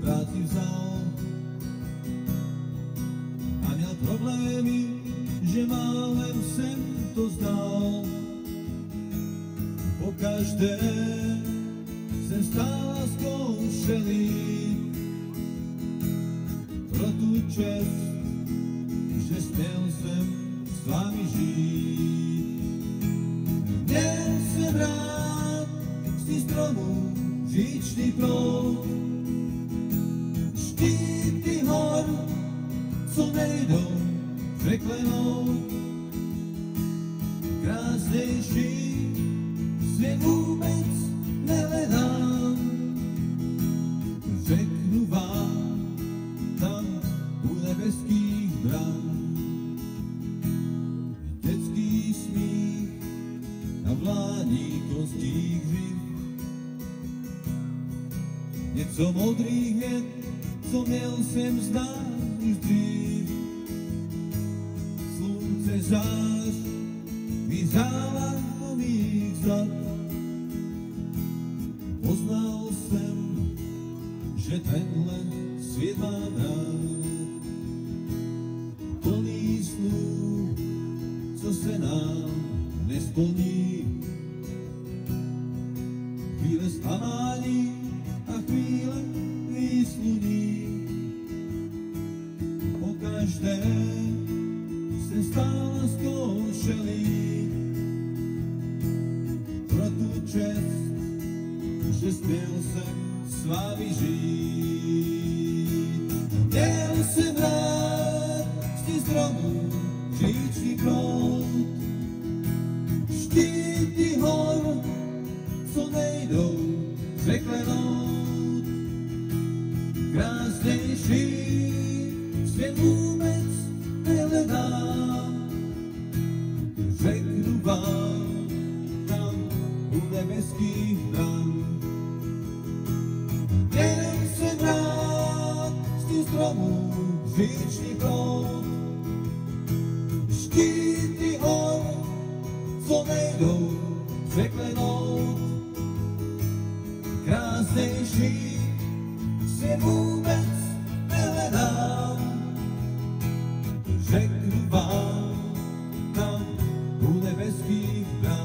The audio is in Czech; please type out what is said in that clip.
práci vzal a měl problémy, že málem jsem to znal. Pokaždé jsem stál a zkoušel jít pro tu čest, že směl jsem s vámi žít. Měl jsem rád z tých stromů říčný proud, štíty hor, co nejdou překlenout. Krásnější svět vůbec nehledám, řeknu vám tam u nebeských bran. Dětský smích a vlání kostí hřiv, něco modrých vět, co měl jsem znát už dřív. Slunce zář vyřála do mých zad, poznal jsem, že tenhle svět mám rád. Plný snů, co se nám nesplní, chvíle zklamání a chvíle výsluní. Pokaždé jsem stál a zkoušel jít pro tu čest, že směl jsem s vámi žít. Měl jsem rád z těch stromů říčný proud, štíty hor, co nejdou překlenout. Krásnější svět vůbec nehledám, řeknu vám tam u nebeských bran. Měl jsem rád z těch stromů říčný proud, štíty hor, co nejdou překlenout. Krásnější svět vůbec nehledám, řeknu vám tam u nebeských bran.